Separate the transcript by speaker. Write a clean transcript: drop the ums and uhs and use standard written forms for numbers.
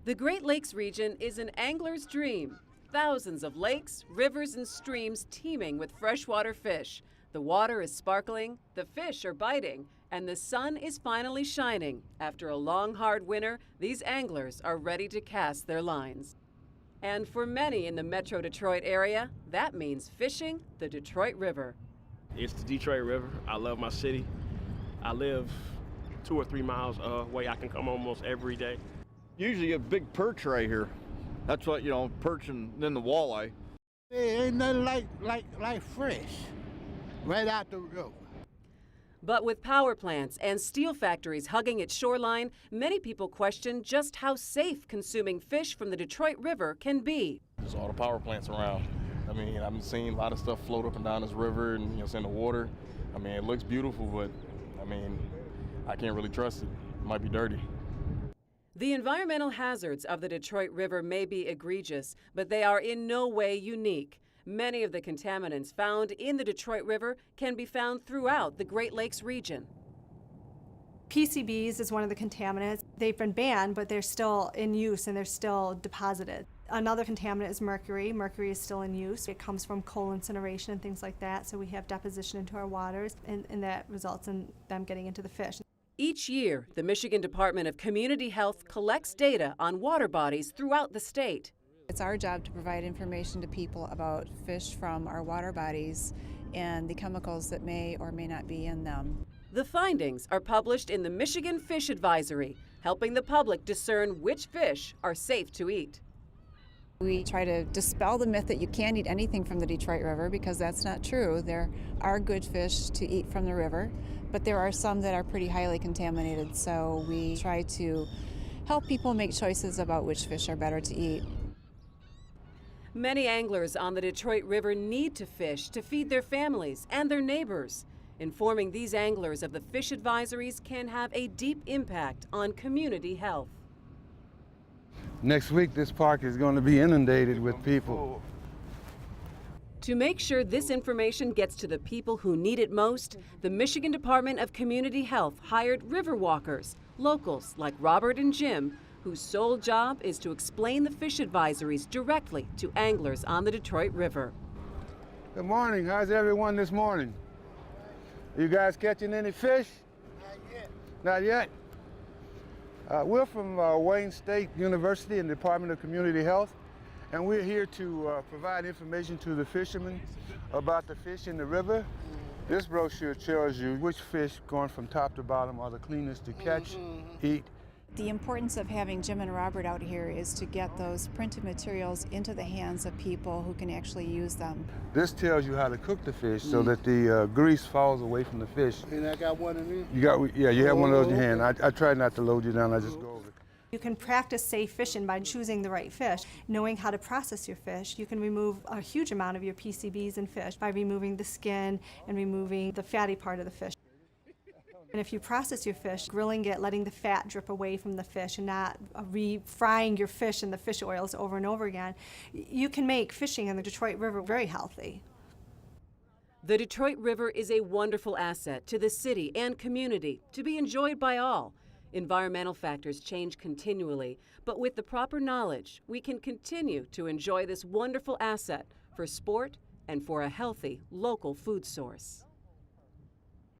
Speaker 1: The Great Lakes region is an angler's dream. Thousands of lakes, rivers, and streams teeming with freshwater fish. The water is sparkling, the fish are biting, and the sun is finally shining. After a long, hard winter, these anglers are ready to cast their lines. And for many in the Metro Detroit area, that means fishing the Detroit River.
Speaker 2: It's the Detroit River. I love my city. I live 2 or 3 miles away. I can come almost every day.
Speaker 3: Usually a big perch right here. That's what, perch and then the walleye.
Speaker 4: There ain't nothing like fresh, right out the river.
Speaker 1: But with power plants and steel factories hugging its shoreline, many people question just how safe consuming fish from the Detroit River can be.
Speaker 5: There's all the power plants around. I mean, I've seen a lot of stuff float up and down this river and, it's in the water. I mean, it looks beautiful, but, I can't really trust it. It might be dirty.
Speaker 1: The environmental hazards of the Detroit River may be egregious, but they are in no way unique. Many of the contaminants found in the Detroit River can be found throughout the Great Lakes region.
Speaker 6: PCBs is one of the contaminants. They've been banned, but they're still in use and they're still deposited. Another contaminant is mercury. Mercury is still in use. It comes from coal incineration and things like that, so we have deposition into our waters, and that results in them getting into the fish.
Speaker 1: Each year, the Michigan Department of Community Health collects data on water bodies throughout the state.
Speaker 7: It's our job to provide information to people about fish from our water bodies and the chemicals that may or may not be in them.
Speaker 1: The findings are published in the Michigan Fish Advisory, helping the public discern which fish are safe to eat.
Speaker 7: We try to dispel the myth that you can't eat anything from the Detroit River, because that's not true. There are good fish to eat from the river, but there are some that are pretty highly contaminated, so we try to help people make choices about which fish are better to eat.
Speaker 1: Many anglers on the Detroit River need to fish to feed their families and their neighbors. Informing these anglers of the fish advisories can have a deep impact on community health.
Speaker 8: Next week, this park is going to be inundated with people.
Speaker 1: To make sure this information gets to the people who need it most, the Michigan Department of Community Health hired river walkers, locals like Robert and Jim, whose sole job is to explain the fish advisories directly to anglers on the Detroit River.
Speaker 8: Good morning. How's everyone this morning? You guys catching any fish?
Speaker 4: Not yet.
Speaker 8: Not yet? We're from Wayne State University in the Department of Community Health, and we're here to provide information to the fishermen about the fish in the river. This brochure tells you which fish, going from top to bottom, are the cleanest to catch, eat.
Speaker 7: The importance of having Jim and Robert out here is to get those printed materials into the hands of people who can actually use them.
Speaker 8: This tells you how to cook the fish so that the grease falls away from the fish.
Speaker 4: And I got one of these?
Speaker 8: You have one of those in your hand. I try not to load you down, I just go over it.
Speaker 6: You can practice safe fishing by choosing the right fish. Knowing how to process your fish, you can remove a huge amount of your PCBs in fish by removing the skin and removing the fatty part of the fish. And if you process your fish, grilling it, letting the fat drip away from the fish and not refrying your fish in the fish oils over and over again, you can make fishing in the Detroit River very healthy.
Speaker 1: The Detroit River is a wonderful asset to the city and community to be enjoyed by all. Environmental factors change continually, but with the proper knowledge, we can continue to enjoy this wonderful asset for sport and for a healthy local food source.